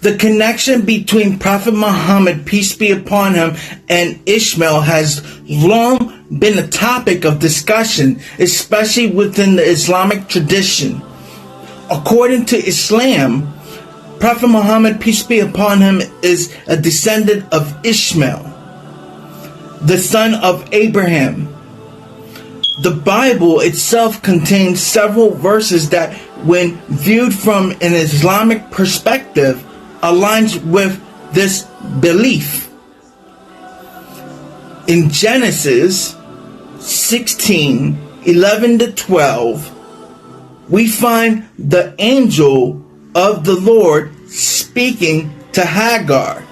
The connection between Prophet Muhammad, peace be upon him, and Ishmael has long been a topic of discussion, especially within the Islamic tradition. According to Islam, Prophet Muhammad, peace be upon him, is a descendant of Ishmael, the son of Abraham. The Bible itself contains several verses that, when viewed from an Islamic perspective, aligns with this belief. In Genesis 16:11-12, we find the angel of the Lord speaking to Hagar,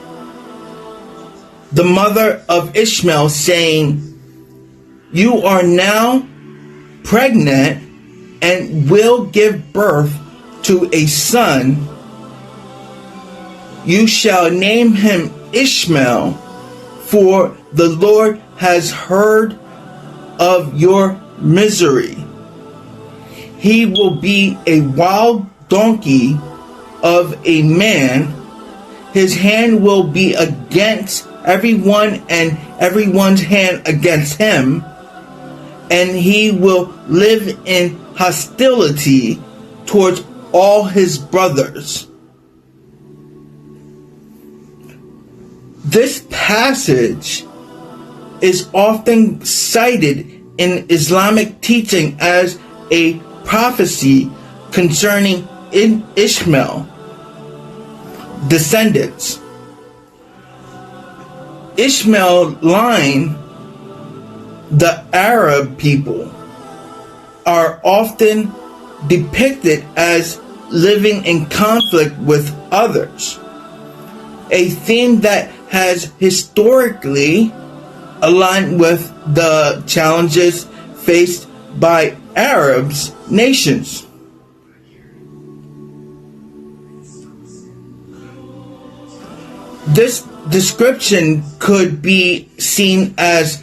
the mother of Ishmael, saying, "You are now pregnant and will give birth to a son. You shall name him Ishmael, for the Lord has heard of your misery. He will be a wild donkey of a man. His hand will be against everyone and everyone's hand against him, and he will live in hostility towards all his brothers." This passage is often cited in Islamic teaching as a prophecy concerning Ishmael descendants. Ishmael line, the Arab people, are often depicted as living in conflict with others, a theme that has historically aligned with the challenges faced by Arabs nations. This description could be seen as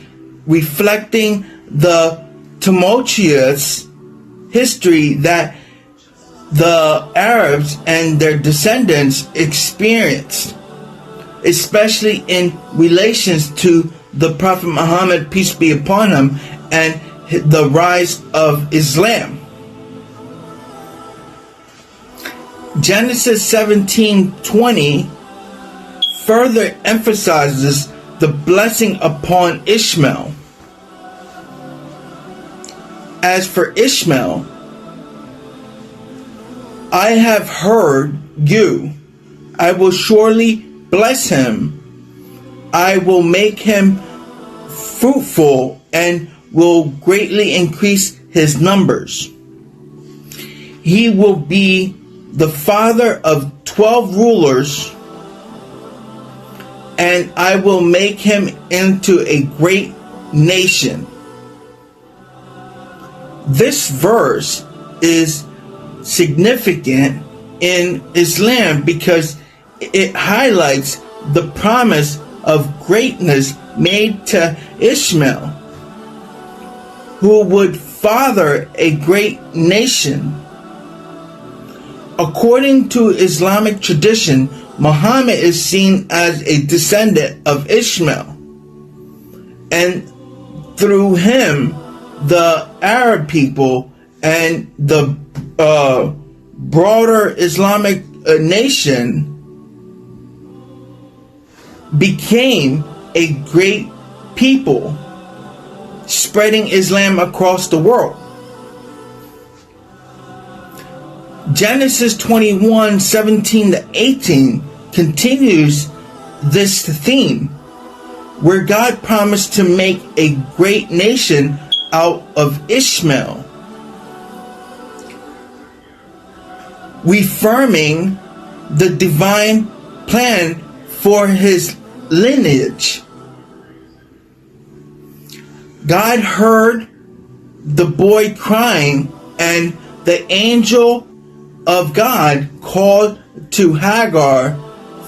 reflecting the tumultuous history that the Arabs and their descendants experienced, especially in relations to the Prophet Muhammad, peace be upon him, and the rise of Islam. Genesis 17:20 further emphasizes the blessing upon Ishmael. As for Ishmael, I have heard you. I will surely bless him. I will make him fruitful and will greatly increase his numbers. He will be the father of 12 rulers, and I will make him into a great nation. This verse is significant in Islam because it highlights the promise of greatness made to Ishmael, who would father a great nation. According to Islamic tradition, Muhammad is seen as a descendant of Ishmael, and through him, the Arab people and the broader Islamic nation became a great people, spreading Islam across the world. Genesis 21:17-18 continues this theme, where God promised to make a great nation out of Ishmael, reaffirming the divine plan for his lineage. God heard the boy crying, and the angel of God called to Hagar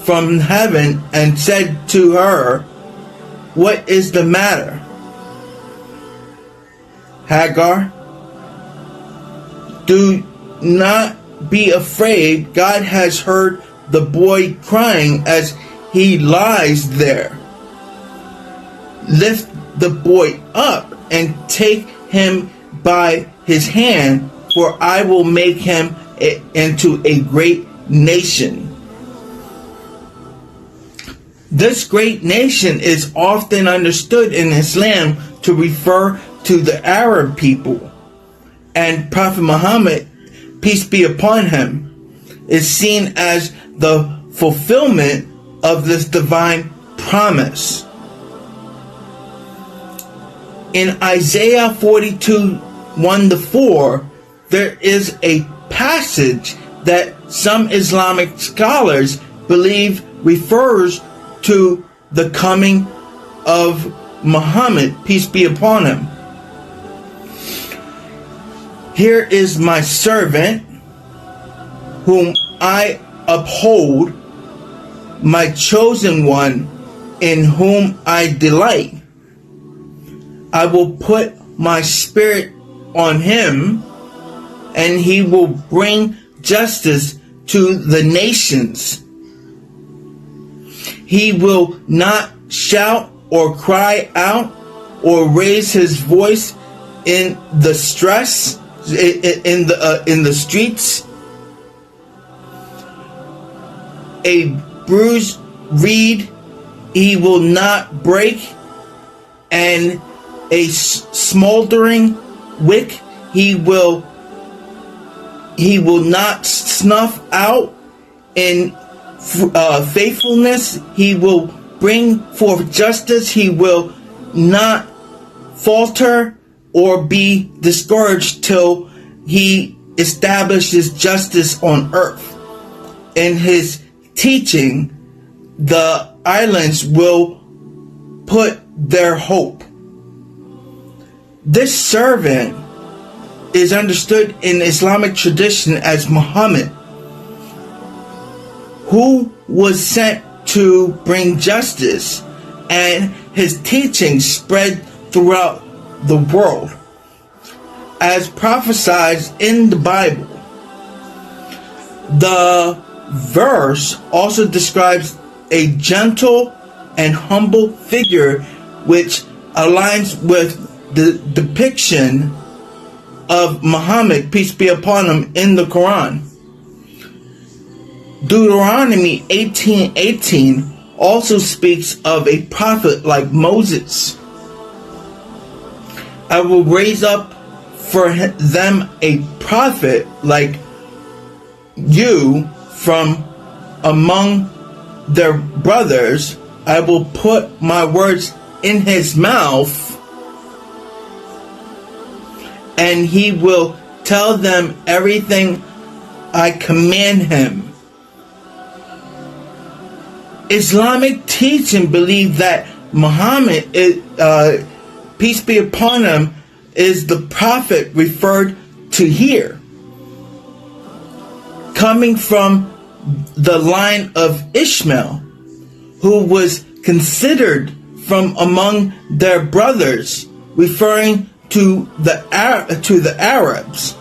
from heaven and said to her, "What is the matter, Hagar? Do not be afraid. God has heard the boy crying as he lies there. Lift the boy up and take him by his hand, for I will make him into a great nation. This great nation is often understood in Islam to refer to the Arab people, and Prophet Muhammad, peace be upon him, is seen as the fulfillment of this divine promise. In Isaiah 42:1-4, there is a passage that some Islamic scholars believe refers to the coming of Muhammad, peace be upon him. Here is my servant, whom I uphold, my chosen one, in whom I delight. I will put my spirit on him, and he will bring justice to the nations. He will not shout or cry out or raise his voice in the streets. A bruised reed he will not break, and a smoldering wick he will not snuff out. In faithfulness he will bring forth justice. He will not falter or be discouraged till he establishes justice on earth. In his teaching, the islands will put their hope. This servant is understood in Islamic tradition as Muhammad, who was sent to bring justice, and his teachings spread throughout the world. As prophesied in the Bible, the verse also describes a gentle and humble figure, which aligns with the depiction of Muhammad, peace be upon him, in the Quran. Deuteronomy 18:18 also speaks of a prophet like Moses. I will raise up for them a prophet like you from among their brothers. I will put my words in his mouth, and he will tell them everything I command him. Islamic teaching believe that Muhammad, peace be upon him, is the prophet referred to here, coming from the line of Ishmael, who was considered from among their brothers, referring to the Arabs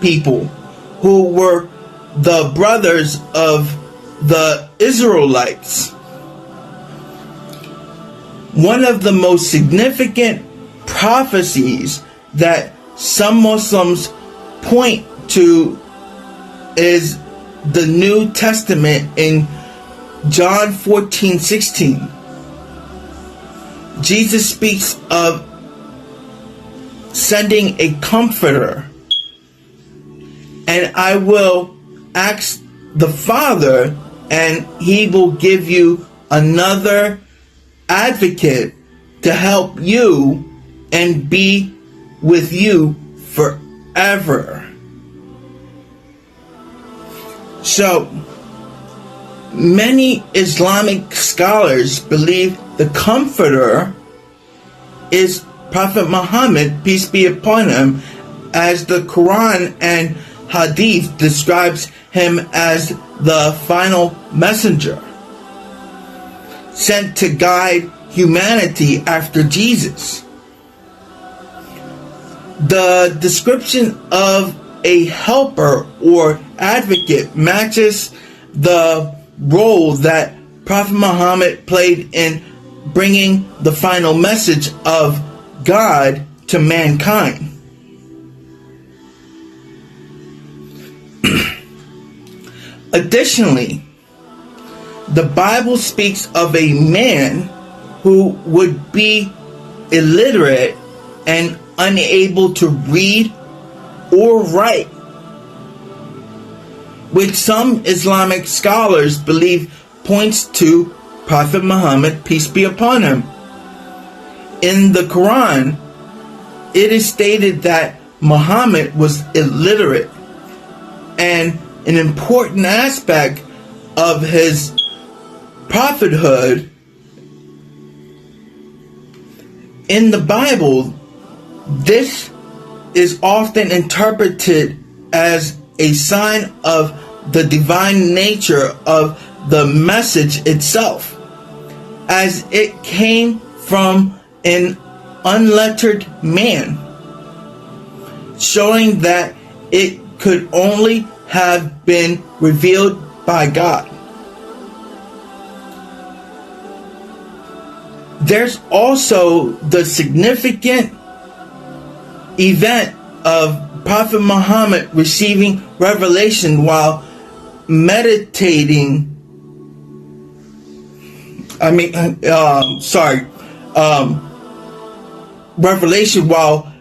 people, who were the brothers of the Israelites. One of the most significant prophecies that some Muslims point to is the New Testament in John 14:16. Jesus speaks of sending a comforter, and I will ask the Father, and he will give you another advocate to help you and be with you forever. So, many Islamic scholars believe the Comforter is Prophet Muhammad, peace be upon him, as the Quran and Hadith describes him as the final messenger, sent to guide humanity after Jesus. The description of a helper or advocate matches the role that Prophet Muhammad played in bringing the final message of God to mankind. Additionally, the Bible speaks of a man who would be illiterate and unable to read or write, which some Islamic scholars believe points to Prophet Muhammad, peace be upon him. In the Quran, it is stated that Muhammad was illiterate, and an important aspect of his prophethood in the Bible, this is often interpreted as a sign of the divine nature of the message itself, as it came from an unlettered man, showing that it could only have been revealed by God. There's also the significant event of Prophet Muhammad receiving revelation while meditating. Revelation while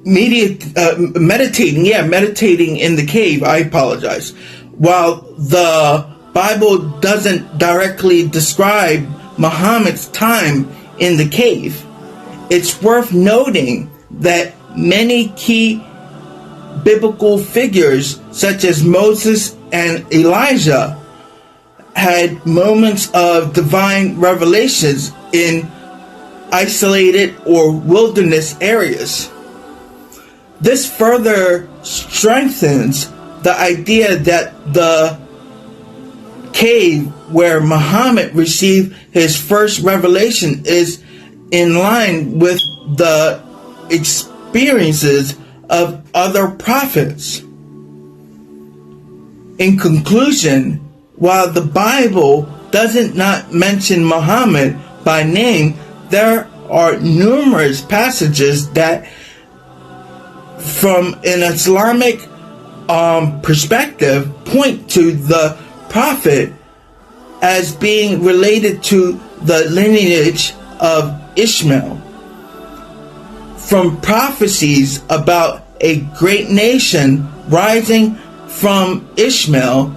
meditating in the cave. I apologize. While the Bible doesn't directly describe Muhammad's time in the cave, it's worth noting that many key biblical figures such as Moses and Elijah had moments of divine revelations in isolated or wilderness areas. This further strengthens the idea that the cave where Muhammad received his first revelation is in line with the experiences of other prophets. In conclusion, while the Bible doesn't not mention Muhammad by name, there are numerous passages that, from an Islamic perspective, point to the prophet as being related to the lineage of Ishmael. From prophecies about a great nation rising from Ishmael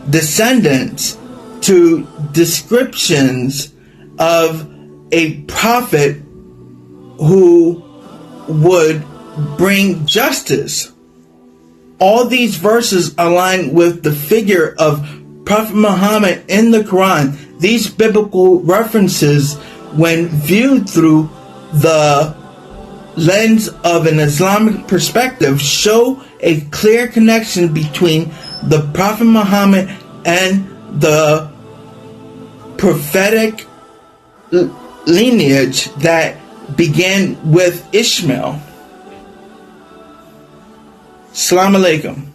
descendants to descriptions of a prophet who would bring justice. All these verses align with the figure of Prophet Muhammad in the Quran. These biblical references, when viewed through the lens of an Islamic perspective, show a clear connection between the Prophet Muhammad and the prophetic lineage that began with Ishmael. Assalamu alaikum.